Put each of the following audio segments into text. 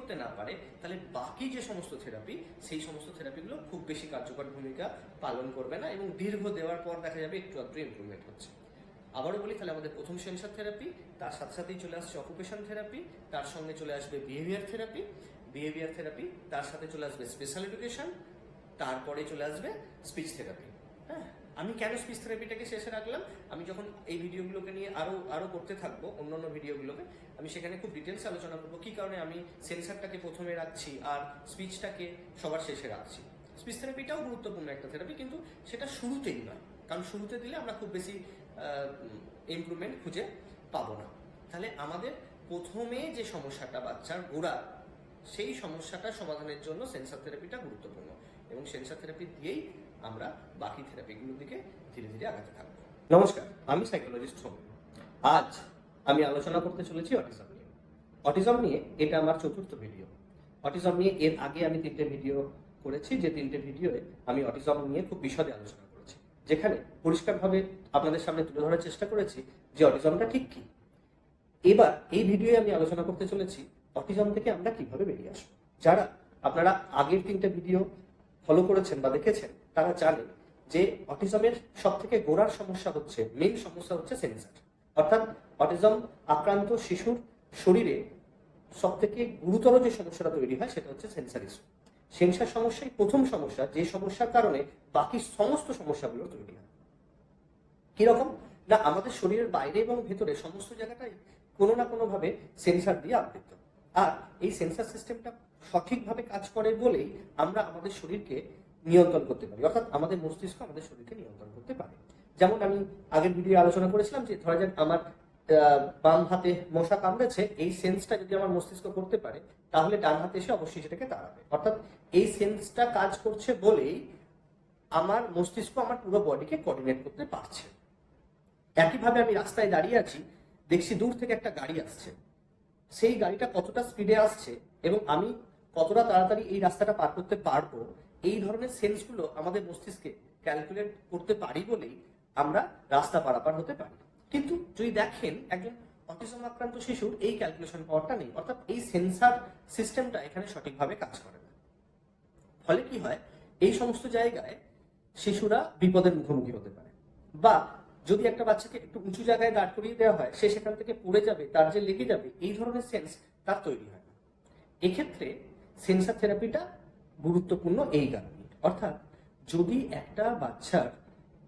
করতে না পারে, তাহলে বাকি যে সমস্ত থেরাপি, সেই সমস্ত থেরাপিগুলো খুব বেশি কার্যকর ভূমিকা পালন করবে না এবং দীর্ঘ দেওয়ার পর দেখা যাবে একটু আধটু ইমপ্রুভমেন্ট হচ্ছে। আবারও বলি, তাহলে আমাদের প্রথম সেন্সার থেরাপি, তার সাথে সাথেই চলে আসছে অকুপেশন থেরাপি, তার সঙ্গে চলে আসবে বিহেভিয়ার থেরাপি, তার সাথে চলে আসবে স্পেশাল এডুকেশন, তারপরে চলে আসবে স্পিচ থেরাপি। হ্যাঁ, আমি কেন স্পিচ থেরাপিটাকে শেষে রাখলাম, আমি যখন এই ভিডিওগুলোকে নিয়ে আরও করতে থাকবো, অন্যান্য ভিডিওগুলোকে আমি সেখানে খুব ডিটেলস আলোচনা করবো কী কারণে আমি সেন্সারটাকে প্রথমে রাখছি আর স্পিচটাকে সবার শেষে রাখছি। স্পিচ থেরাপিটাও গুরুত্বপূর্ণ একটা থেরাপি, কিন্তু সেটা শুরুতেই নয়, কারণ শুরুতে দিলে আমরা খুব বেশি ইমপ্রুভমেন্ট খুঁজে পাবো না। তাহলে আমাদের প্রথমে যে সমস্যাটা বাচ্চার গোড়া, সেই সমস্যাটা সমাধানের জন্য সেন্সার থেরাপিটা গুরুত্বপূর্ণ এবং সেন্সার থেরাপি দিয়েই আমরা বাকি থেরাপিগুলোর দিকে ধীরে ধীরে আগাতে থাকবো। নমস্কার, আমি সাইকোলজিস্ট সোম। আজ আমি আলোচনা করতে চলেছি অটিজম নিয়ে। অটিজম নিয়ে এটা আমার চতুর্থ ভিডিও। অটিজম নিয়ে এর আগে আমি 3টে ভিডিও করেছি, যে 3টে ভিডিওয়ে আমি অটিজম নিয়ে খুব বিশদে আলোচনা করেছি, যেখানে পরিষ্কারভাবে আপনাদের সামনে তুলে ধরার চেষ্টা করেছি যে অটিজমটা ঠিক কি। এবার এই ভিডিওয়ে আমি আলোচনা করতে চলেছি অটিজম থেকে আমরা কিভাবে বেরিয়ে আসবো। যারা আপনারা আগের 3টে ভিডিও ফলো করেছেন বা দেখেছেন, তারা জানেন যে অটিজমের সব থেকে গোড়ার সমস্যা হচ্ছে, মেইন সমস্যা হচ্ছে সেন্সার। অর্থাৎ অটিজম আক্রান্ত শিশুর শরীরে সব থেকে গুরুতর যে সমস্যাটা তৈরি হয় সেটা হচ্ছে সেন্সার ইস্যু। সেন্সার সমস্যাই প্রথম সমস্যা, যে সমস্যার কারণে বাকি সমস্ত সমস্যাগুলো তৈরি হয়। কিরকম না, আমাদের শরীরের বাইরে এবং ভেতরে সমস্ত জায়গাটাই কোনো না কোনোভাবে সেন্সার দিয়ে আবৃত, আর এই সেন্সার সিস্টেমটা সঠিকভাবে কাজ করে বলেই আমরা আমাদের শরীরকে নিয়ন্ত্রণ করতে পারি, অর্থাৎ আমাদের মস্তিষ্ক আমাদের শরীরকে নিয়ন্ত্রণ করতে পারে। যেমন আমি আগের ভিডিও আলোচনা করেছিলাম যে ধরা যাক আমার বাম হাতে মশা কামড়েছে, এই সেন্সটা যদি আমার মস্তিষ্ক করতে পারে, তাহলে ডান হাতে এসে অবশ্যই সেটাকে তাড়াবে। অর্থাৎ এই সেন্সটা কাজ করছে বলেই আমার মস্তিষ্ক আমার পুরো বডিকে কোঅর্ডিনেট করতে পারছে। একইভাবে আমি রাস্তায় দাঁড়িয়ে আছি, দেখছি দূর থেকে একটা গাড়ি আসছে, সেই গাড়িটা কতটা স্পিডে আসছে এবং আমি কতটা তাড়াতাড়ি এই রাস্তাটা পার করতে পারবো, এই ধরনের সেন্সগুলো আমাদের মস্তিষ্কে ক্যালকুলেট করতে পারি বলেই আমরা রাস্তা পারাপার হতে পারি। কিন্তু যদি দেখেন একজন অটিজম আক্রান্ত শিশুর এই ক্যালকুলেশন পাওয়ারটা নেই, অর্থাৎ এই সেন্সার সিস্টেমটা এখানে সঠিকভাবে কাজ করে না। ফলে কি হয়, এই সমস্ত জায়গায় শিশুরা বিপদের মুখোমুখি হতে পারে, বা যদি একটা বাচ্চাকে একটু উঁচু জায়গায় দাঁড় করিয়ে দেওয়া হয়, সে সেখান থেকে পড়ে যাবে, তার যে লেগে যাবে, এই ধরনের সেন্স তার তৈরি হয় না। এক্ষেত্রে সেন্সার থেরাপিটা গুরুত্বপূর্ণ এই কারণে, অর্থাৎ যদি একটা বাচ্চার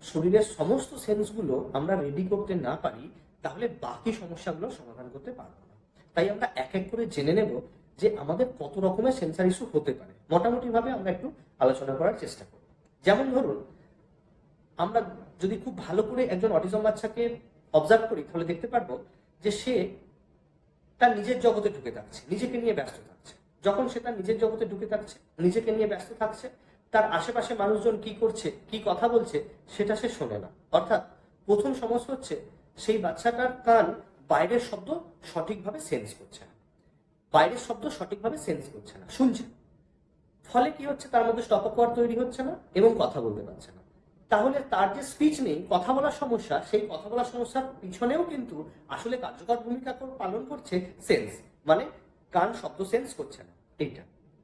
শরীরের সমস্ত সেন্সগুলো আমরা রেডি করতে না পারি, তাহলে বাকি সমস্যাগুলো সমাধান করতে পারবো না। তাই আমরা এক এক করে জেনে নেব যে আমাদের কত রকমের সেন্সার ইস্যু হতে পারে। মোটামুটি ভাবে আমরা একটু আলোচনা করার চেষ্টা করব। যেমন ধরুন, আমরা যদি খুব ভালো করে একজন অটিজম বাচ্চাকে অবজার্ভ করি, তাহলে দেখতে পারবো যে সে তার নিজের জগতে ঢুকে থাকছে, নিজেকে নিয়ে ব্যস্ত থাকছে। যখন সে তার নিজের জগতে ঢুকে থাকছে, নিজেকে নিয়ে ব্যস্ত থাকছে, তার আশেপাশে মানুষজন কি করছে, কি কথা বলছে, সেটা সে শোনে না। অর্থাৎ প্রথম সমস্যা হচ্ছে সেই বাচ্চাটার কান বাইরের শব্দ সঠিকভাবে সেন্স করছে না, বাইরের শব্দ সঠিকভাবে সেন্স করছে না, শুনছে। ফলে কি হচ্ছে, তার মধ্যে স্টপ ওয়ার্ড তৈরি হচ্ছে না এবং কথা বলতে পারছে না। তাহলে তার যে স্পিচ নেই, কথা বলার সমস্যা, সেই কথা বলার সমস্যার পিছনেও কিন্তু আসলে কার্যকর ভূমিকা পালন করছে সেন্স, মানে কান শব্দ সেন্স করছে না। এইটা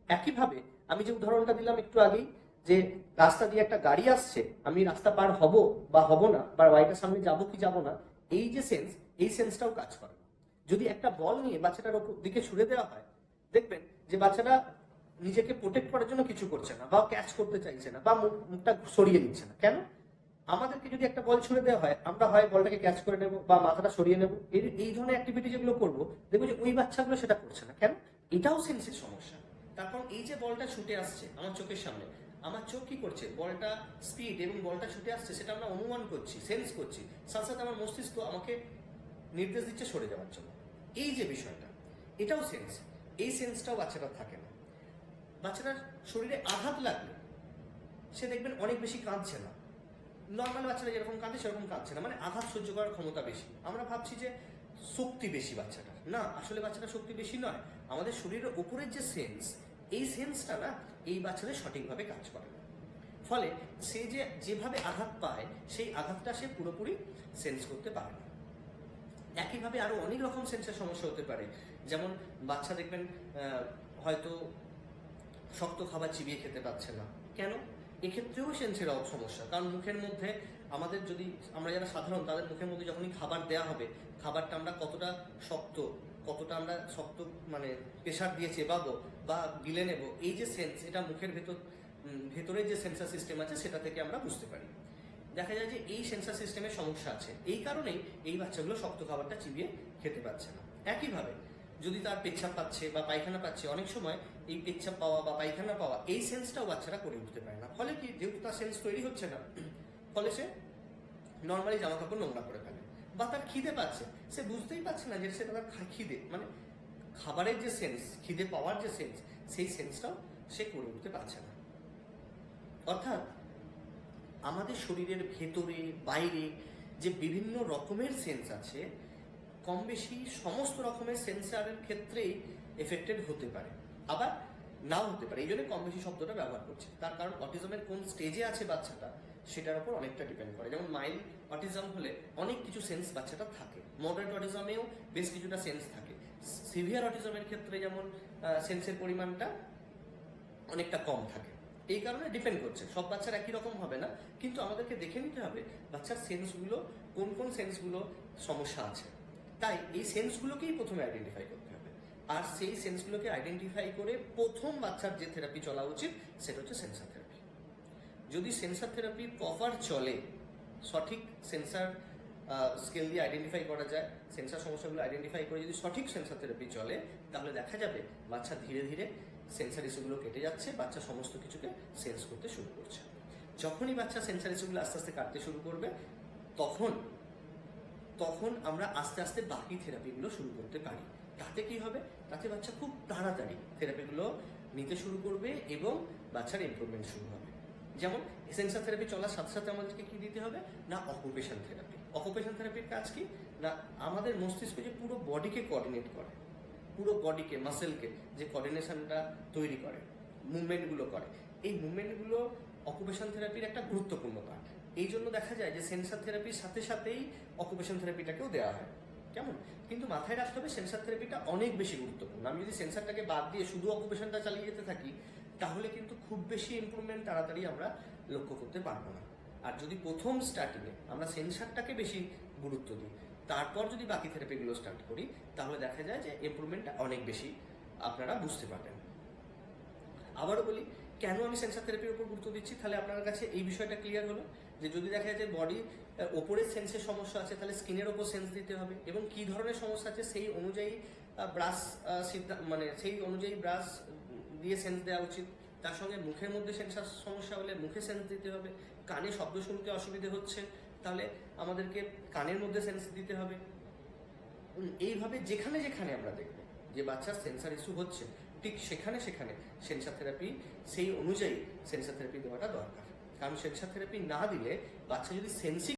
একইভাবে আমি যে উদাহরণটা দিলাম একটু আগেই, যে রাস্তা দিয়ে একটা গাড়ি আসছে, আমি রাস্তা পার হব বা হব না, বা গাড়িটার সামনে যাবো কি যাবো না, এই যে সেন্স, এই সেন্সটাও কাজ করে না। যদি একটা বল নিয়ে বাচ্চাটার ওপর দিকে ছুড়ে দেওয়া হয়, দেখবেন যে বাচ্চাটা নিজেকে প্রোটেক্ট করার জন্য কিছু করছে না, বা ক্যাচ করতে চাইছে না, বা মুখটা সরিয়ে দিচ্ছে না। কেন? আমাদেরকে যদি একটা বল ছুড়ে দেওয়া হয়, আমরা হয় বলটাকে ক্যাচ করে নেব বা মাথাটা সরিয়ে নেব, এই ধরনের অ্যাক্টিভিটি যেগুলো করবো, দেখবো যে ওই বাচ্চাগুলো সেটা করছে না। কেন? এটাও সেন্সের সমস্যা। তারপর এই যে বলটা ছুটে আসছে আমার চোখের সামনে, আমার চোখ কি করছে, বলটা স্পিড এবং বলটা ছুটে আসছে সেটা আমরা অনুমান করছি, সেন্স করছি, সাথে সাথে আমার মস্তিষ্ক আমাকে নির্দেশ দিচ্ছে সরে যাওয়ার জন্য। এই যে বিষয়টা, এটাও সেন্স। এই সেন্সটাও বাচ্চাটার থাকে না। বাচ্চাটার শরীরে আঘাত লাগলে সে দেখবেন অনেক বেশি কাঁদছে না। নর্মাল বাচ্চারা যেরকম কাঁদে সেরকম কাঁদছে না, মানে আঘাত সহ্য করার ক্ষমতা বেশি। আমরা ভাবছি যে শক্তি বেশি বাচ্চাটার, না, আসলে বাচ্চাটার শক্তি বেশি নয়। আমাদের শরীরের উপরের যে সেন্স, এই সেন্সটা না এই বাচ্চাদের সঠিকভাবে কাজ করে না। ফলে সে যেভাবে আঘাত পায়, সেই আঘাতটা সে পুরোপুরি সেন্স করতে পারে না। একইভাবে আরো অনেক রকম সেন্সের সমস্যা হতে পারে। যেমন বাচ্চা দেখবেন হয়তো শক্ত খাবার চিবিয়ে খেতে পাচ্ছে না, কেন? এক্ষেত্রেও সেন্সের সমস্যা, কারণ মুখের মধ্যে আমাদের যদি আমরা যারা সাধারণ তাদের মুখের মধ্যে যখনই খাবার দেওয়া হবে, খাবারটা আমরা কতটা আমরা শক্ত মানে প্রেশার দিয়ে চেবাবো বা গিলে নেব, এই যে সেন্স, এটা মুখের ভেতরে যে সেন্সার সিস্টেম আছে সেটা থেকে আমরা বুঝতে পারি। দেখা যায় যে এই সেন্সার সিস্টেমের সমস্যা আছে, এই কারণেই এই বাচ্চাগুলো শক্ত খাবারটা চিবিয়ে খেতে পারছে না। একইভাবে যদি তার পেচ্ছাপ পাচ্ছে বা পায়খানা পাচ্ছে, অনেক সময় এই পেচ্ছাপ পাওয়া বা পায়খানা পাওয়া এই সেন্সটাও বাচ্চারা করে উঠতে পারে না। ফলে কি, যেহেতু তার সেন্স তৈরি হচ্ছে না, ফলে সে নর্মালি জামা কাপড় নোংরা করে ফেলে। বা তার খিদে পাচ্ছে, সে বুঝতেই পারছে না যে সে তার খিদে মানে খাবারের যে সেন্স, খিদে পাওয়ার যে সেন্স, সেই সেন্সটাও সে করে উঠতে পারছে না। অর্থাৎ আমাদের শরীরের ভেতরে বাইরে যে বিভিন্ন রকমের সেন্স আছে, কম বেশি সমস্ত রকমের সেন্সারের ক্ষেত্রেই এফেক্টেড হতে পারে, আবার নাও হতে পারে। এই জন্য কম বেশি শব্দটা ব্যবহার করছি, তার কারণ অটিজমের কোন স্টেজে আছে বাচ্চাটা সেটার উপর অনেকটা ডিপেন্ড করে। যেমন মাইল্ড অটিজম হলে অনেক কিছু সেন্স বাচ্চাটা থাকে, মডারেট অটিজমেও বেশ কিছুটা সেন্স থাকে, সিভিয়ার অটিজমের ক্ষেত্রে যেমন সেন্সের পরিমাণটা অনেকটা কম থাকে। এই কারণে ডিপেন্ড করছে, সব বাচ্চার একই রকম হবে না, কিন্তু আমাদেরকে দেখে নিতে হবে বাচ্চার সেন্সগুলো কোন কোন সেন্সগুলো সমস্যা আছে। তাই এই সেন্সগুলোকেই প্রথমে আইডেন্টিফাই করতে হবে, আর সেই সেন্সগুলোকে আইডেন্টিফাই করে প্রথম বাচ্চার যে থেরাপি চলা উচিত সেটা হচ্ছে সেন্সার থেরাপি। যদি সেন্সার থেরাপি প্রপার চলে, সঠিক সেন্সার স্কেল দিয়ে আইডেন্টিফাই করা যায়, সেন্সার সমস্যাগুলো আইডেন্টিফাই করে যদি সঠিক সেন্সার থেরাপি চলে, তাহলে দেখা যাবে বাচ্চা ধীরে ধীরে সেন্সার ইস্যুগুলো কেটে যাচ্ছে, বাচ্চা সমস্ত কিছুকে সেন্স করতে শুরু করছে। যখনই বাচ্চা সেন্সার ইস্যুগুলো আস্তে আস্তে কাটতে শুরু করবে, তখন আমরা আস্তে আস্তে বাকি থেরাপিগুলো শুরু করতে পারি। তাতে কি হবে, তাতে বাচ্চা খুব তাড়াতাড়ি থেরাপিগুলো নিতে শুরু করবে এবং বাচ্চার ইমপ্রুভমেন্ট শুরু হবে। যেমন সেন্সার থেরাপি চলার সাথে সাথে আমাদেরকে কি দিতে হবে না, অকুপেশন থেরাপি। অকুপেশন থেরাপির কাজ কি না, আমাদের মস্তিষ্ক যে পুরো বডিকে কোঅর্ডিনেট করে, পুরো বডিকে মাসেলকে যে কোঅর্ডিনেশনটা তৈরি করে, মুভমেন্টগুলো করে, এই মুভমেন্টগুলো অকুপেশন থেরাপির একটা গুরুত্বপূর্ণ পার্ট। এই জন্য দেখা যায় যে সেন্সার থেরাপির সাথে সাথেই অকুপেশন থেরাপিটাকেও দেওয়া হয়। কেমন? কিন্তু মাথায় রাখতে হবে সেন্সার থেরাপিটা অনেক বেশি গুরুত্বপূর্ণ। আমি যদি সেন্সারটাকে বাদ দিয়ে শুধু অকুপেশনটা চালিয়ে যেতে থাকি, তাহলে কিন্তু খুব বেশি ইমপ্রুভমেন্ট তাড়াতাড়ি আমরা লক্ষ্য করতে পারবো না। আর যদি প্রথম স্টার্টিংয়ে আমরা সেন্সারটাকে বেশি গুরুত্ব দিই, তারপর যদি বাকি থেরাপিগুলো স্টার্ট করি, তাহলে দেখা যায় যে ইমপ্রুভমেন্টটা অনেক বেশি আপনারা বুঝতে পারবেন। আবারও বলি, কেন আমি সেন্সার থেরাপির উপর গুরুত্ব দিচ্ছি, তাহলে আপনার কাছে এই বিষয়টা ক্লিয়ার হলো যে যদি দেখা যায় যে বডি ওপরের সেন্সের সমস্যা আছে, তাহলে স্কিনের ওপর সেন্স দিতে হবে, এবং কী ধরনের সমস্যা আছে সেই অনুযায়ী ব্রাশ সেই অনুযায়ী ব্রাশ দিয়ে সেন্স দেওয়া উচিত। তার সঙ্গে মুখের মধ্যে সেন্সার সমস্যা হলে মুখে সেন্স দিতে হবে। কানে শব্দ শুনতে অসুবিধে হচ্ছে, তাহলে আমাদেরকে কানের মধ্যে সেন্স দিতে হবে। এইভাবে যেখানে যেখানে আমরা দেখব যে বাচ্চার সেন্সার ইস্যু হচ্ছে, ঠিক সেখানে সেখানে সেন্সার থেরাপি সেই অনুযায়ী সেন্সার থেরাপি দেওয়াটা দরকার। কারণ সেন্সার থেরাপি না দিলে বাচ্চা যদি সেন্সি